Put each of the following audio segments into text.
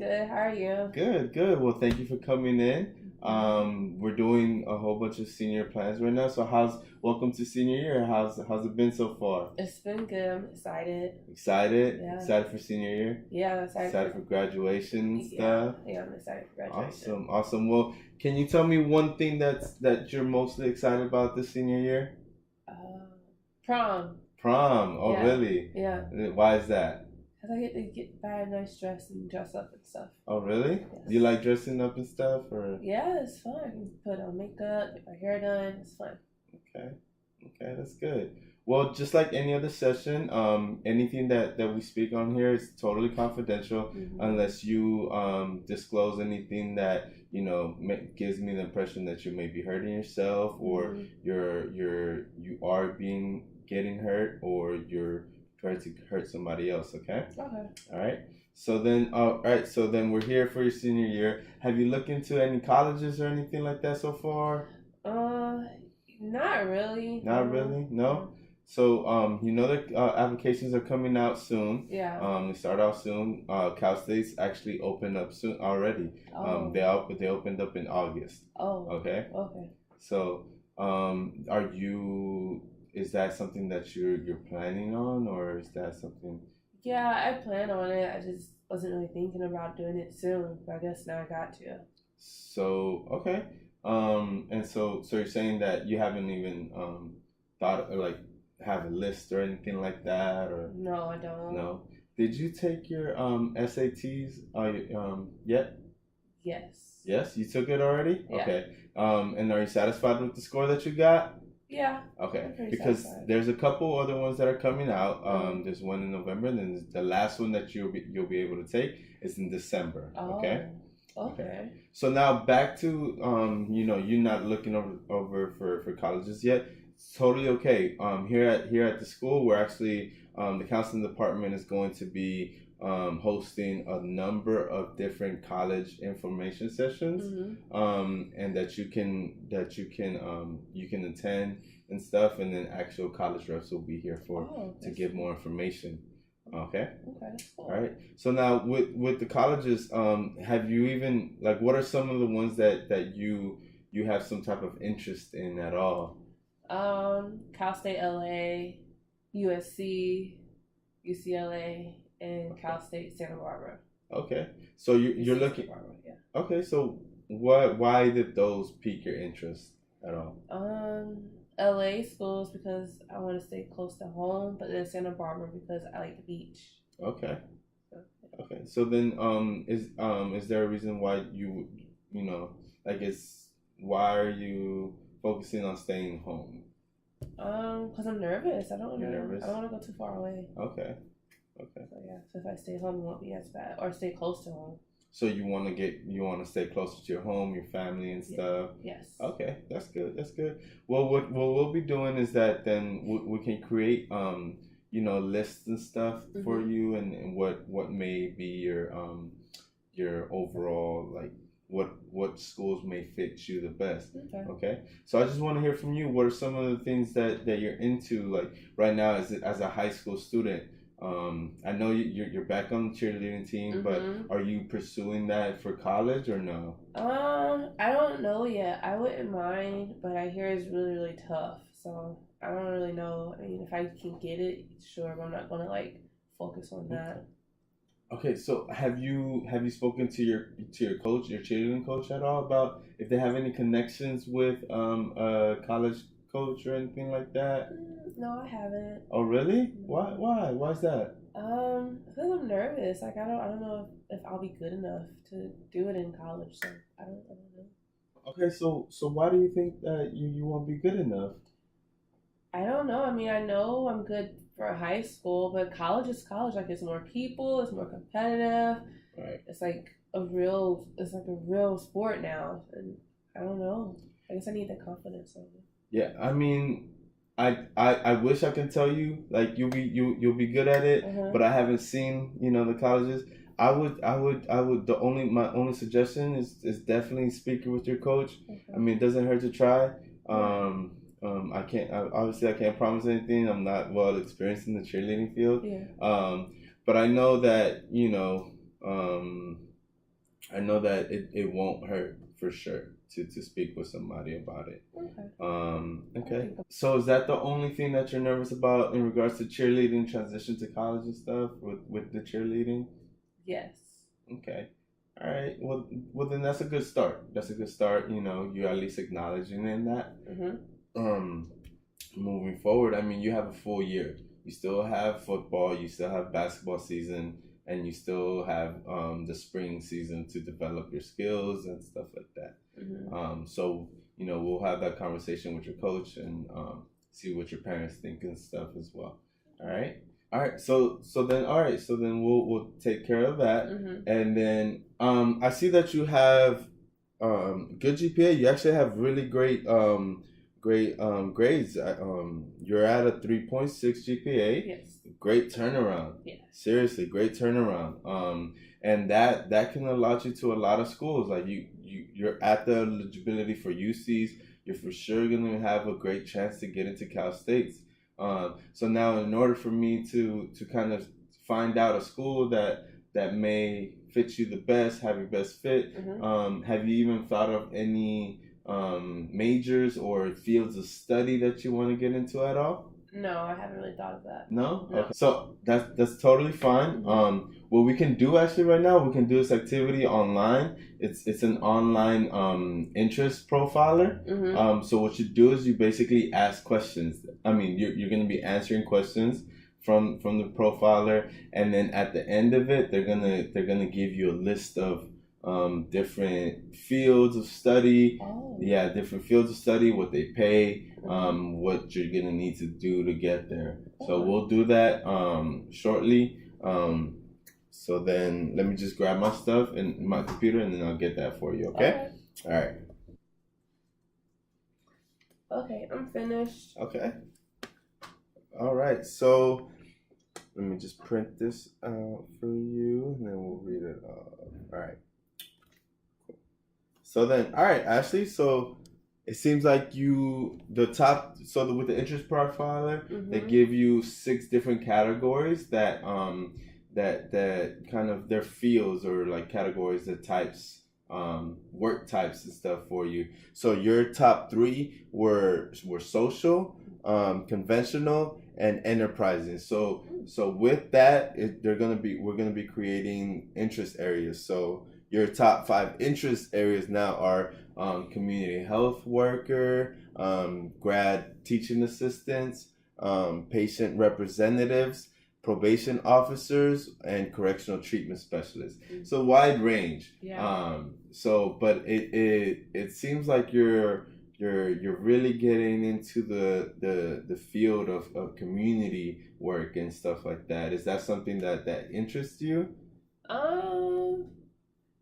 Good. How are you? Good, good. Well, thank you for coming in. We're doing a whole bunch of senior plans right now. So welcome to senior year. How's it been so far? It's been good. I'm excited. Excited? Yeah. Excited for senior year? Yeah, I'm excited. Excited for graduation and Yeah, stuff? yeah, I'm excited for graduation. Awesome, awesome. Well, can you tell me one thing that you're mostly excited about this senior year? Uh, Prom. Prom. Oh, Yeah. really? Yeah. Why is that? Because I get to buy a nice dress and dress up and stuff. Oh, really? Yes. Do you like dressing up and stuff, or? Yeah, it's fun. Put on makeup, get my hair done. It's fun. Okay. Okay, that's good. Well, just like any other session, anything that we speak on here is totally confidential unless you disclose anything that gives me the impression that you may be hurting yourself, or you are getting hurt, or you're trying to hurt somebody else. Okay. Okay. All right. So then we're here for your senior year. Have you looked into any colleges or anything like that so far? Not really. Not really? No? So, the applications are coming out soon. Yeah. They start out soon. Cal State's actually opened up soon already. Oh. They opened up in August. Oh. Okay? Okay. So, is that something that you're planning on, or is that something? Yeah, I plan on it. I just wasn't really thinking about doing it soon, but I guess now I got to. So, okay. And so you're saying that you haven't even thought, or like have a list or anything like that, or? No, I don't. No. Did you take your SATs yet? Yes. Yes, you took it already? Yeah. Okay. And are you satisfied with the score that you got? Yeah. Okay. Because there's a couple other ones that are coming out. There's one in November, and then the last one that you'll be able to take is in December. Okay. Okay. So now back to you're not looking over for colleges yet. It's totally okay. Here at the school, we're actually the counseling department is going to be hosting a number of different college information sessions, and that you can attend and stuff, and then actual college reps will be here to give more information. Okay. Okay. Cool. All right. So now with the colleges, have you even what are some of the ones that you have some type of interest in at all? Cal State LA, USC, UCLA, and Cal State Santa Barbara. Okay. So you're looking. Santa Barbara, yeah. Okay. So why did those pique your interest at all? LA schools because I want to stay close to home, but then Santa Barbara because I like the beach. Okay. Okay. So then is there a reason why why are you focusing on staying home? Because I'm nervous. I don't want nervous? I don't want to go too far away. Okay. Okay. So yeah, so if I stay home, it won't be as bad, or stay close to home. So you want to stay closer to your home, your family, and stuff. Yes. Okay, that's good. That's good. Well, what we'll be doing is that then we can create lists and stuff for you, and what may be your overall what schools may fit you the best. Okay. So I just want to hear from you. What are some of the things that you're into right now as a high school student? I know you're back on the cheerleading team, but are you pursuing that for college or no? I don't know yet. I wouldn't mind, but I hear it's really, really tough. So I don't really know. I mean, if I can get it, sure, but I'm not gonna focus on that. Okay, so have you spoken to your coach, your cheerleading coach at all about if they have any connections with a college coach or anything like that? No, I haven't. Oh, really? Why's that? Because I'm nervous. I don't know if I'll be good enough to do it in college. So I don't know. Okay, so why do you think that you won't be good enough? I don't know. I mean, I know I'm good for high school, but college is college. It's more people. It's more competitive. Right. It's like a real sport now, and I don't know. I guess I need the confidence of it. Yeah, I mean, I wish I could tell you you'll be good at it, but I haven't seen the colleges. My only suggestion is definitely speaking with your coach. I mean, it doesn't hurt to try. I can't promise anything. I'm not well experienced in the cheerleading field. Yeah. But I know that I know that it won't hurt for sure to speak with somebody about it. Okay. Okay. So is that the only thing that you're nervous about in regards to cheerleading, transition to college and stuff with the cheerleading? Yes. Okay. All right. Well then that's a good start. That's a good start. You know, you're at least acknowledging in that. Um, moving forward, I mean, you have a full year. You still have football. You still have basketball season, and you still have the spring season to develop your skills and stuff like that. So you know, we'll have that conversation with your coach and see what your parents think and stuff as well. All right. All right. So then, all right. So then we'll take care of that, and then I see that you have good GPA. You actually have really great grades. You're at a 3.6 GPA. Yes. Great turnaround. Yeah. Seriously, great turnaround. And that can allot you to a lot of schools. Like you're at the eligibility for UCs. You're for sure gonna have a great chance to get into Cal States. So now, in order for me to kind of find out a school that may fit you the best, have your best fit, have you even thought of any majors or fields of study that you want to get into at all? No, I haven't really thought of that. No? Okay. So that's totally fine. What we can do actually right now, we can do this activity online. It's an online interest profiler. So what you do is you basically ask questions. I mean, you're going to be answering questions from the profiler, and then at the end of it, they're gonna give you a list of different fields of study. Yeah, different fields of study, what they pay, what you're gonna need to do to get there. So we'll do that shortly. So then let me just grab my stuff in my computer and then I'll get that for you, okay? All right. Okay, I'm finished. Okay. All right. So let me just print this out for you and then we'll read it off. All right. So then, all right, Ashley. So it seems like with the interest profiler, they give you 6 different categories that kind of their fields or like categories, the types, work types and stuff for you. So your top 3 were social, conventional, and enterprising. So with that, we're gonna be creating interest areas. So your top 5 interest areas now are community health worker, grad teaching assistants, patient representatives, probation officers, and correctional treatment specialists. So wide range. Yeah. But it seems like you're really getting into the field of community work and stuff like that. Is that something that interests you?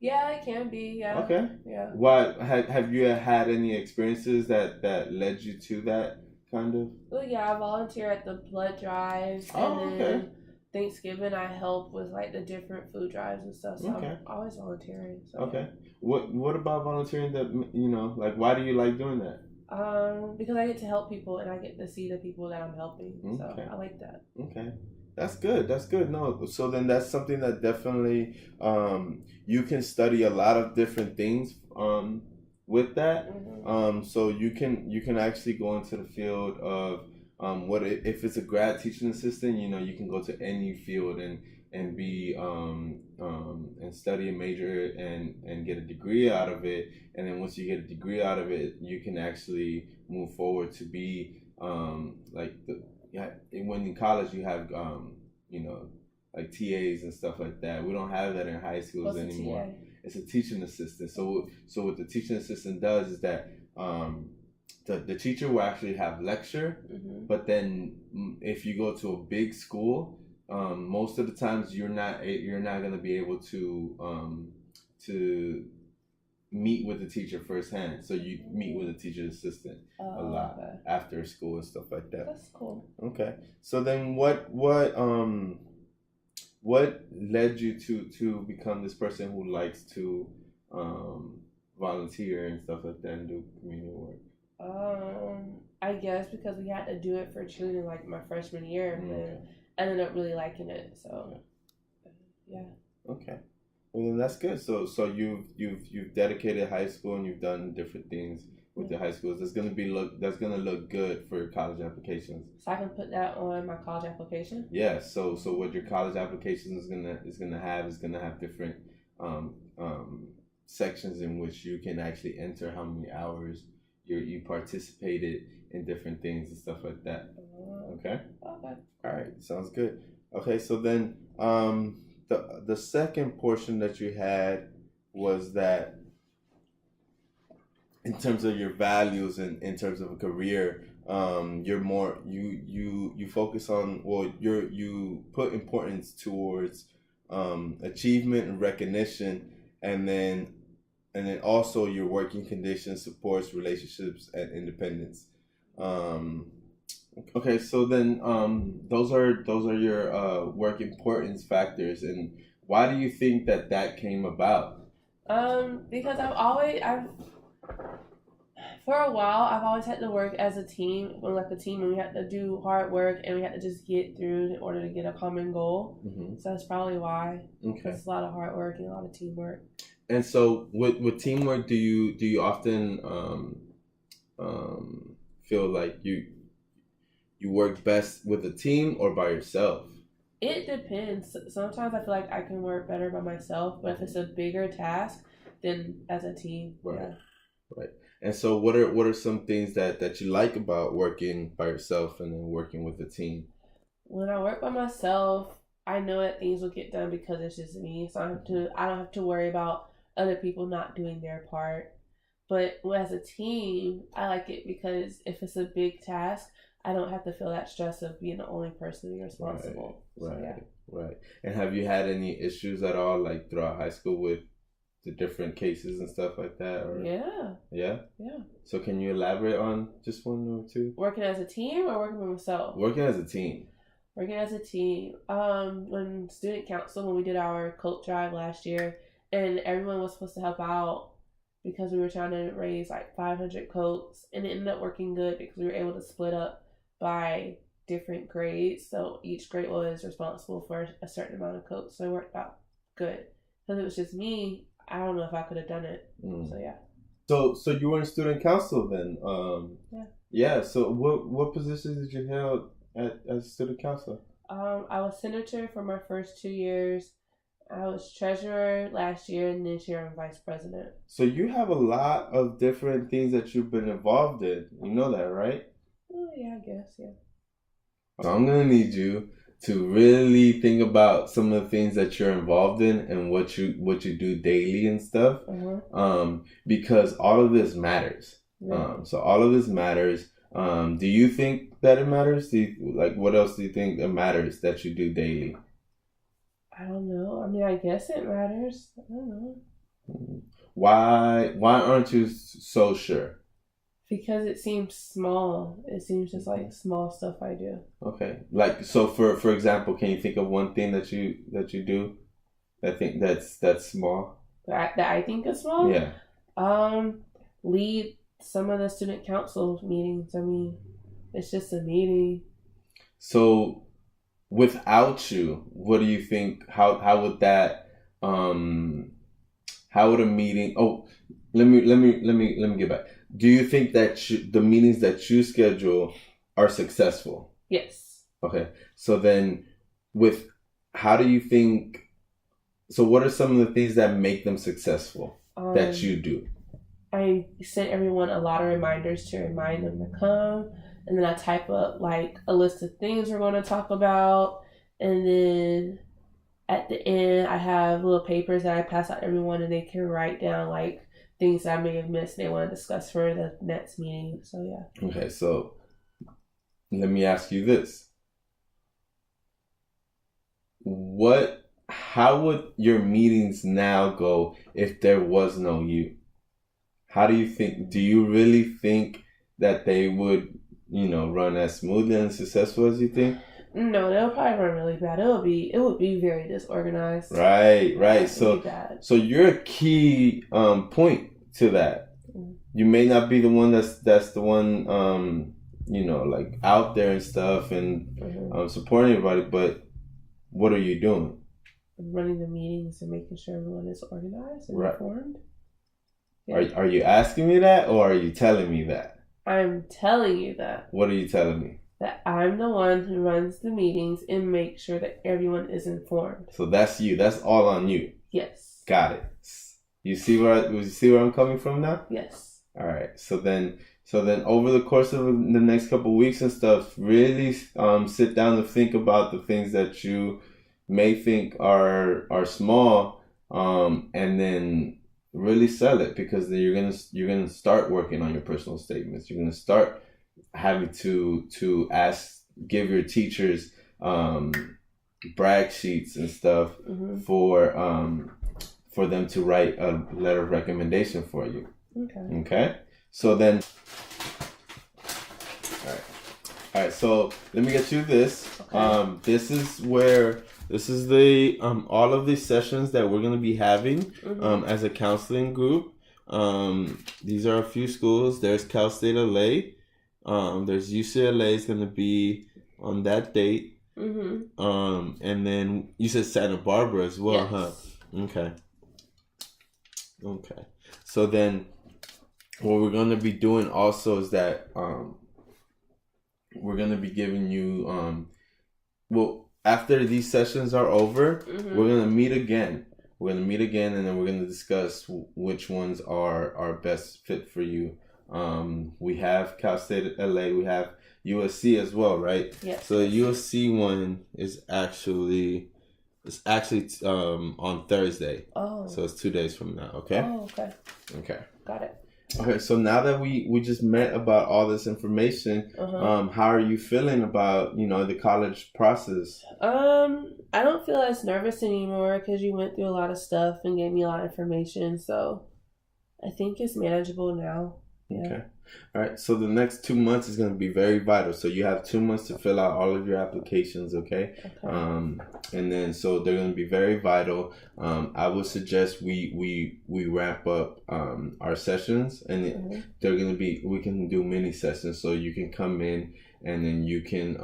Yeah, it can be. Yeah. Okay. Yeah. What have you had any experiences that led you to that kind of? Well, yeah, I volunteer at the blood drives, and then Thanksgiving I help with like the different food drives and stuff. So I'm always volunteering. So. Okay. What about volunteering that like why do you like doing that? Because I get to help people and I get to see the people that I'm helping. So I like that. Okay. That's good. No, so then that's something that definitely you can study a lot of different things with that. So you can actually go into the field of if it's a grad teaching assistant, you can go to any field and be and study a major and get a degree out of it, and then once you get a degree out of it, you can actually move forward to be when in college you have like TAs and stuff like that. We don't have that in high schools anymore. It's a teaching assistant. So what the teaching assistant does is that the teacher will actually have lecture, but then if you go to a big school, most of the times you're not going to be able to meet with the teacher firsthand. So you meet with a teacher assistant a lot after school and stuff like that. That's cool. Okay. So then what led you to become this person who likes to volunteer and stuff like that and do community work? I guess because we had to do it for cheerleading like my freshman year, and I ended up really liking it. So, yeah. Okay. Well, then that's good. So you've dedicated high school and you've done different things with your high schools. That's gonna look good for your college applications. So I can put that on my college application. Yeah. So what your college application is gonna have different um, um, sections in which you can actually enter how many hours you participated in different things and stuff like that. Okay. Okay. All right. Sounds good. Okay. So then the second portion that you had was that in terms of your values and in terms of a career, you're more you focus on, well, you put importance towards achievement and recognition, and then also your working conditions, supports, relationships, and independence. um okay, so then those are your work importance factors, and why do you think that came about? Because I've for a while I've always had to work as a team, like a team, and we had to do hard work and we had to just get through in order to get a common goal. So that's probably why. Okay. It's a lot of hard work and a lot of teamwork. And so with teamwork, do you often feel like you work best with a team or by yourself? It depends. Sometimes I feel like I can work better by myself, but if it's a bigger task, then as a team. Right. Yeah. Right. And so what are some things that you like about working by yourself and then working with a team? When I work by myself, I know that things will get done because it's just me. So I don't have to worry about other people not doing their part. But as a team, I like it because if it's a big task, I don't have to feel that stress of being the only person being responsible. Right. So, yeah. Right. And have you had any issues at all, like throughout high school, with the different cases and stuff like that? Or Yeah. yeah. Yeah. So can you elaborate on just one or two? Working as a team or working by myself? Working as a team. Working as a team. When student council, when we did our coat drive last year, and everyone was supposed to help out because we were trying to raise like 500 coats, and it ended up working good because we were able to split up by different grades. So each grade was responsible for a certain amount of coats. So it worked out good. Because it was just me, I don't know if I could have done it. So yeah. So you were in student council then? Yeah. Yeah. So what positions did you hold as student council? I was senator for my first 2 years. I was treasurer last year, and this year I'm vice president. So you have a lot of different things that you've been involved in. You know that, right? Oh, yeah, I guess, yeah. So I'm gonna need you to really think about some of the things that you're involved in and what you do daily and stuff. Because all of this matters. Yeah. So all of this matters. Do you think that it matters? What else do you think it matters that you do daily? I don't know. I mean, I guess it matters. I don't know. Why aren't you so sure? Because it seems small. It seems just like small stuff I do. Okay. Like, so for example, can you think of one thing that you do that's small? That I think is small? Yeah. Lead some of the student council meetings. I mean, it's just a meeting. So without you, what do you think, how would that how would a meeting, let me get back. Do you think that the meetings that you schedule are successful? Yes. Okay. So then how do you think, so what are some of the things that make them successful that you do? I sent everyone a lot of reminders to remind them to come. And then I type up like a list of things we're going to talk about. And then at the end, I have little papers that I pass out to everyone, and they can write down like things that I may have missed they want to discuss for the next meeting. So yeah. Okay, so let me ask you this. How would your meetings now go if there was no you? How do you think, do you really think that they would, run as smoothly and successful as you think? No, they'll probably run really bad. It would be very disorganized. Right. So you're a key point to that. You may not be the one that's the one like out there and stuff and supporting everybody, but what are you doing? running the meetings and making sure everyone is organized and Right. informed. Yeah. Are you asking me that, or are you telling me that? I'm telling you that. What are you telling me? That I'm the one who runs the meetings and makes sure that everyone is informed. So that's you. That's all on you. Yes. Got it. You see where I'm coming from now? Yes. All right. So then over the course of the next couple of weeks and stuff, really sit down and think about the things that you may think are small, and then really sell it, because then you're gonna start working on your personal statements. You're gonna start having to give your teachers brag sheets and stuff for them to write a letter of recommendation for you. Okay. So then, all right. So let me get you this. Okay. This is the all of these sessions that we're gonna be having as a counseling group. These are a few schools. There's Cal State LA. There's UCLA is gonna be on that date. And then you said Santa Barbara as well, yes. Huh? Okay. So then, what we're gonna be doing also is that we're gonna be giving you well, after these sessions are over, we're gonna meet again. We're gonna meet again, and then we're gonna discuss which ones are best fit for you. We have Cal State LA. We have USC as well, right? Yes. So the USC one is actually on Thursday. Oh. So it's 2 days from now. Okay. Oh, okay. Okay. Got it. Okay. So now that we just met about all this information, how are you feeling about the college process? I don't feel as nervous anymore because you went through a lot of stuff and gave me a lot of information. So I think it's manageable now. Yeah. Okay. All right. So the next 2 months is going to be very vital. So you have 2 months to fill out all of your applications. Okay. And then so they're going to be very vital. I would suggest we wrap up our sessions, and they're going to be, we can do mini sessions, so you can come in and then you can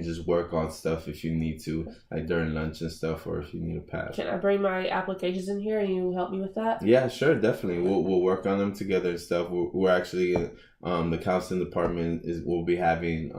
just work on stuff if you need to, like during lunch and stuff, or if you need a pass. Can I bring my applications in here and you help me with that? Yeah, sure, definitely. We'll work on them together and stuff. We're actually the counseling department will be having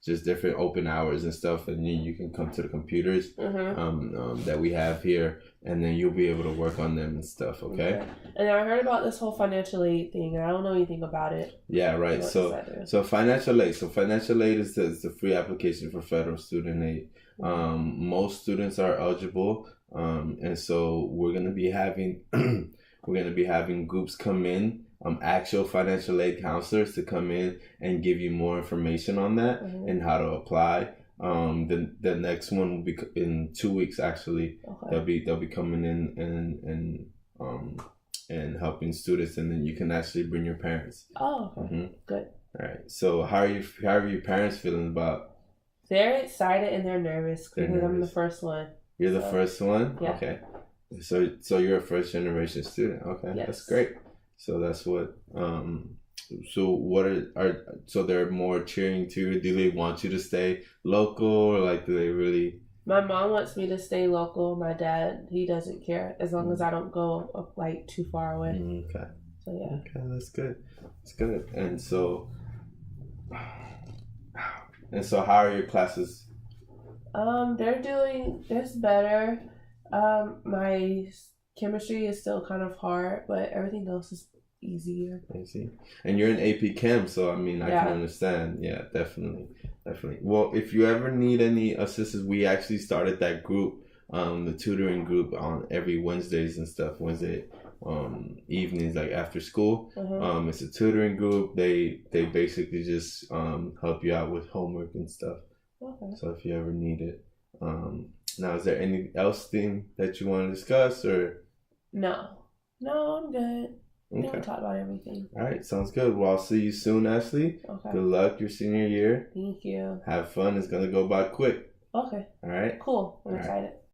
just different open hours and stuff, and you can come to the computers that we have here, and then you'll be able to work on them and stuff. Okay. And I heard about this whole financial aid thing, and I don't know anything about it. Yeah, right. So financial aid. So financial aid is the free application for federal student aid. Most students are eligible, and so we're gonna be having groups come in, actual financial aid counselors to come in and give you more information on that and how to apply. The next one will be in 2 weeks. Actually, they'll be coming in and helping students, and then you can actually bring your parents. Oh, okay. Good. All right. So how are your parents feeling about? They're excited and they're nervous because I'm the first one. You're the first one? Yeah. Okay. So you're a first generation student. Okay. Yes. That's great. So that's what so what are so they're more cheering to you? Do they want you to stay local, or like do they really? My mom wants me to stay local. My dad, he doesn't care as long as I don't go like too far away. Okay. So yeah. Okay, that's good. That's good. And so how are your classes? They're doing this better. My chemistry is still kind of hard, but everything else is easier. I see. And you're in AP Chem, so I mean, I can understand. Yeah, definitely. Well, if you ever need any assistance, we actually started that group, the tutoring group, on every Wednesdays and stuff. Wednesday evenings, like after school. It's a tutoring group. They basically just help you out with homework and stuff. Okay. So if you ever need it. Now, is there any else thing that you want to discuss, or? No, I'm good. Okay. We talked about everything. All right, sounds good. Well, I'll see you soon, Ashley. Okay. Good luck your senior year. Thank you. Have fun. It's gonna go by quick. Okay. All right. Cool. I'm excited.